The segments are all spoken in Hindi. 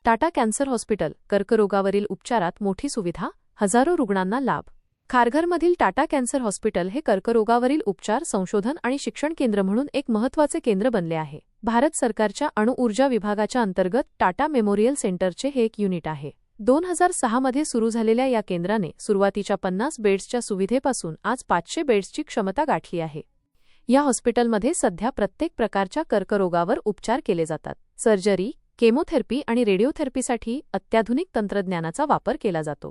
टाटा कॅन्सर हॉस्पिटल, कर्करोगावरील उपचारात मोठी सुविधा, हजारो रुग्णांना लाभ. खारघरमधील टाटा कॅन्सर हॉस्पिटल हे कर्करोगावरील उपचार, संशोधन आणि शिक्षण केंद्र म्हणून एक महत्त्वाचे केंद्र बनले आहे. भारत सरकारच्या अणुऊर्जा विभागाच्या अंतर्गत टाटा मेमोरियल सेंटरचे हे एक युनिट आहे. 2006 मध्ये सुरू झालेल्या या केंद्राने सुरुवातीच्या 50 बेड्सच्या सुविधेपासून आज 500 बेड्सची क्षमता गाठली आहे. या हॉस्पिटलमध्ये सध्या प्रत्येक प्रकारच्या कर्करोगावर उपचार केले जातात. सर्जरी, केमोथेरपी आणि रेडिओथेरपीसाठी अत्याधुनिक तंत्रज्ञानाचा वापर केला जातो.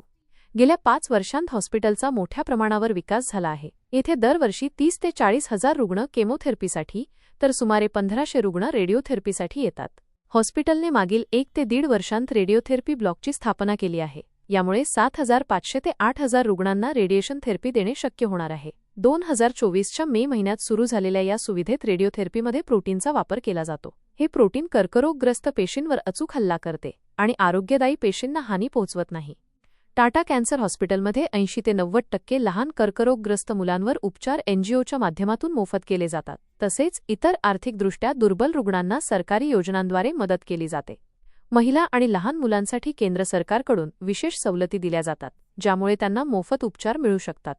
गेल्या 5 वर्षांत हॉस्पिटलचा मोठ्या प्रमाणावर विकास झाला आहे. येथे दरवर्षी 30 ते 40 हजार रुग्ण केमोथेरपीसाठी तर सुमारे 1500 रुग्ण रेडिओथेरपीसाठी येतात. हॉस्पिटलने मागील 1 ते 1.5 वर्षांत रेडिओथेरपी ब्लॉकची स्थापना केली आहे. यामुळे 7500 ते 8000 रुग्णांना रेडिएशन थेरपी देणे शक्य होणार आहे. 2024च्या मे महिन्यात सुरू झालेल्या या सुविधेत रेडिओथेरपीमध्ये प्रोटीनचा वापर केला जातो. हे प्रोटीन कर्करोगग्रस्त पेशींवर अचूक हल्ला करते आणि आरोग्यदायी पेशींना हानी पोहोचवत नाही. टाटा कॅन्सर हॉस्पिटलमध्ये 80 ते 90% लहान कर्करोगग्रस्त मुलांवर उपचार एनजीओच्या माध्यमातून मोफत केले जातात. तसेच इतर आर्थिकदृष्ट्या दुर्बल रुग्णांना सरकारी योजनांद्वारे मदत केली जाते. महिला आणि लहान मुलांसाठी केंद्र सरकारकडून विशेष सवलती दिल्या जातात, ज्यामुळे त्यांना मोफत उपचार मिळू शकतात.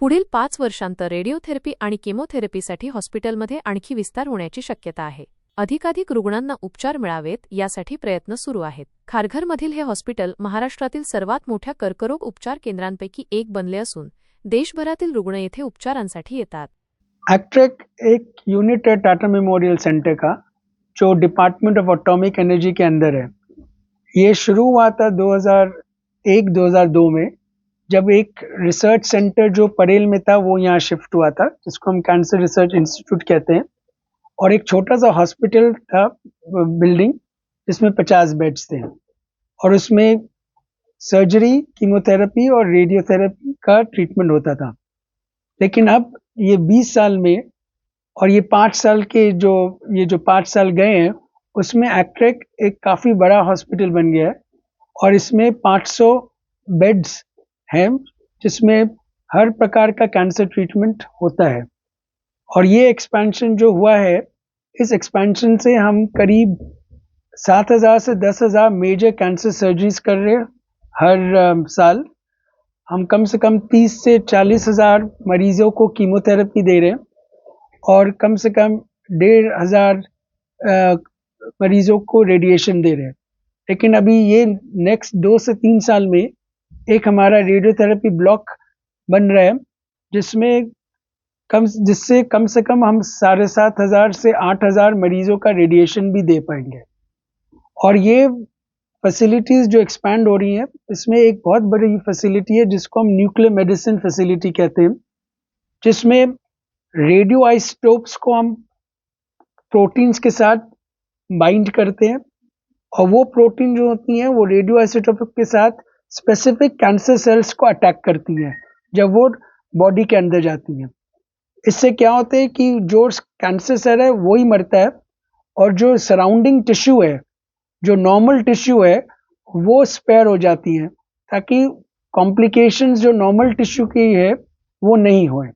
पुढील 5 वर्षांत रेडिओथेरपी आणि केमोथेरपीसाठी हॉस्पिटलमध्ये आणखी विस्तार होण्याची शक्यता आहे. अधिकाधिक रुग्णांना उपचार मिळावेत यासाठी प्रयत्न सुरू आहेत. खारघरमधील हे हॉस्पिटल महाराष्ट्रातील सर्वात मोठ्या कर्करोग उपचार केंद्रांपैकी एक बनले असून देशभरातील रुग्ण येथे उपचारांसाठी येतात. एक्ट्रेक एक यूनिट है टाटा मेमोरियल सेंटर का, जो डिपार्टमेंट ऑफ एटॉमिक एनर्जी के अंदर है. ये शुरू हुआ था 2001-2002 में, जब एक रिसर्च सेंटर जो परेल में था वो यहाँ शिफ्ट हुआ था, जिसको हम कैंसर रिसर्च इंस्टीट्यूट कहते हैं. और एक छोटा सा हॉस्पिटल था बिल्डिंग, जिसमें 50 बेड्स थे और उसमें सर्जरी, कीमोथेरेपी और रेडियोथेरेपी का ट्रीटमेंट होता था. लेकिन अब ये 20 साल में और ये 5 साल के जो 5 साल गए हैं, उसमें एक्ट्रेक एक काफ़ी बड़ा हॉस्पिटल बन गया है और इसमें 500 बेड्स हैं, जिसमें हर प्रकार का कैंसर ट्रीटमेंट होता है. और ये एक्सपेंशन जो हुआ है, इस एक्सपेंशन से हम करीब 7000 से 10,000 मेजर कैंसर सर्जरीज कर रहे हैं हर साल. हम कम से कम 30 से 40,000 मरीजों को कीमोथेरेपी दे रहे हैं और कम से कम 1,500 मरीजों को रेडिएशन दे रहे हैं. लेकिन अभी ये नेक्स्ट 2 से 3 साल में एक हमारा रेडियोथेरेपी ब्लॉक बन रहा है, जिससे कम से कम हम 7,500 से 8,000 मरीजों का रेडिएशन भी दे पाएंगे. और ये फैसिलिटीज़ जो एक्सपैंड हो रही हैं, इसमें एक बहुत बड़ी फैसिलिटी है जिसको हम न्यूक्लियर मेडिसिन फैसिलिटी कहते हैं, जिसमें रेडियो आइसोटोप्स को हम प्रोटीन्स के साथ बाइंड करते हैं और वो प्रोटीन जो होती हैं वो रेडियो आइसोटोप के साथ स्पेसिफिक कैंसर सेल्स को अटैक करती हैं जब वो बॉडी के अंदर जाती हैं. इससे क्या होता है कि जो कैंसर सेल है वो ही मरता है और जो सराउंडिंग टिश्यू है, जो नॉर्मल टिश्यू है, वो स्पेयर हो जाती हैं, ताकि कॉम्प्लिकेशंस जो नॉर्मल टिश्यू की है वो नहीं होए.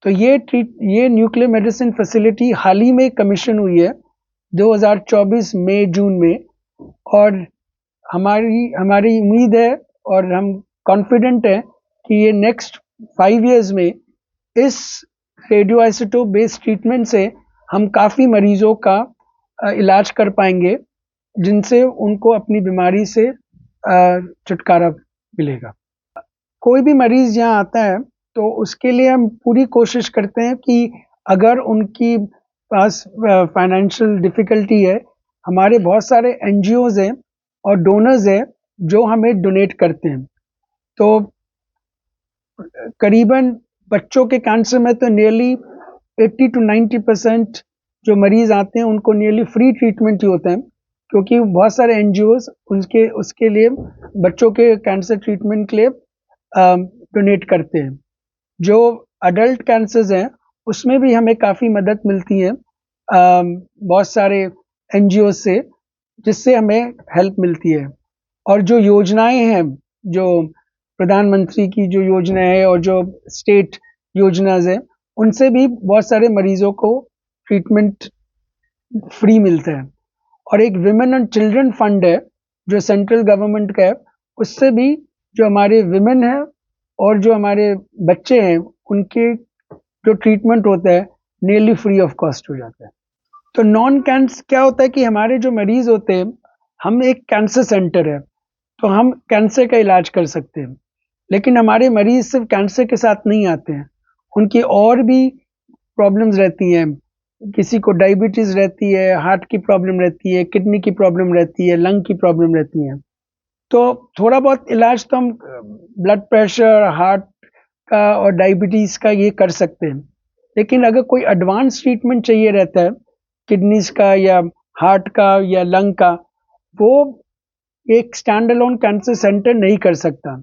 तो ये न्यूक्लियर मेडिसिन फैसिलिटी हाल ही में कमीशन हुई है 2024 मई जून में. और हमारी उम्मीद है और हम कॉन्फिडेंट हैं कि ये नेक्स्ट 5 इयर्स में इस रेडियो आइसोटोप बेस्ड ट्रीटमेंट से हम काफ़ी मरीजों का इलाज कर पाएंगे, जिनसे उनको अपनी बीमारी से छुटकारा मिलेगा. कोई भी मरीज़ यहाँ आता है तो उसके लिए हम पूरी कोशिश करते हैं कि अगर उनकी पास फाइनेंशियल डिफ़िकल्टी है, हमारे बहुत सारे एनजीओज़ हैं और डोनर्स हैं जो हमें डोनेट करते हैं. तो करीबन बच्चों के कैंसर में तो नियरली 80 to 90% जो मरीज़ आते हैं उनको नियरली फ्री ट्रीटमेंट ही होता है, क्योंकि बहुत सारे एनजीओज़ उसके लिए बच्चों के कैंसर ट्रीटमेंट के लिए डोनेट करते हैं. जो अडल्ट कैंसर्स हैं उसमें भी हमें काफ़ी मदद मिलती है बहुत सारे एनजीओ से, जिससे हमें हेल्प मिलती है. और जो योजनाएं हैं, जो प्रधानमंत्री की जो योजना है और जो स्टेट योजनाज है, उनसे भी बहुत सारे मरीजों को ट्रीटमेंट फ्री मिलता है. और एक विमेन एंड चिल्ड्रन फंड है जो सेंट्रल गवर्नमेंट का है, उससे भी जो हमारे विमेन है और जो हमारे बच्चे हैं उनके जो ट्रीटमेंट होता है नियरली फ्री ऑफ कॉस्ट हो जाता है। तो नॉन कैंसर क्या होता है कि हमारे जो मरीज होते हैं, हम एक कैंसर सेंटर है तो हम कैंसर का इलाज कर सकते हैं, लेकिन हमारे मरीज सिर्फ कैंसर के साथ नहीं आते हैं, उनकी और भी प्रॉब्लम्स रहती हैं। किसी को डायबिटीज रहती है, हार्ट की प्रॉब्लम रहती है, किडनी की प्रॉब्लम रहती है, लंग की प्रॉब्लम रहती है। तो थोड़ा बहुत इलाज तो हम ब्लड प्रेशर, हार्ट का और डायबिटीज का ये कर सकते हैं, लेकिन अगर कोई एडवांस ट्रीटमेंट चाहिए रहता है किडनीज का या हार्ट का या लंग का, वो एक स्टैंड अलोन कैंसर सेंटर नहीं कर सकता,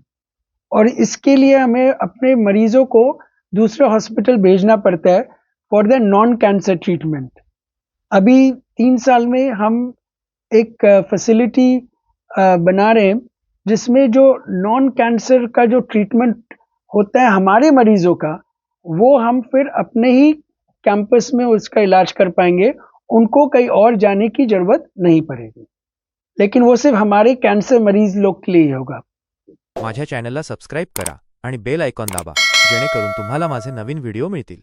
और इसके लिए हमें अपने मरीजों को दूसरे हॉस्पिटल भेजना पड़ता है for the non cancer treatment. अभी 3 साल में हम एक फैसिलिटी बना रहे हैं जिसमें जो नॉन कैंसर का जो ट्रीटमेंट होता है हमारे मरीजों का, वो हम फिर अपने ही कैंपस में उसका इलाज कर पाएंगे, उनको कहीं और जाने की जरूरत नहीं पड़ेगी, लेकिन वो सिर्फ हमारे कैंसर मरीज लोग के लिए ही होगा। माझ्या चॅनलला सबस्क्राईब करा आणि बेल आयकॉन दाबा जेणेकरून तुम्हाला माझे नवीन व्हिडिओ मिळतील।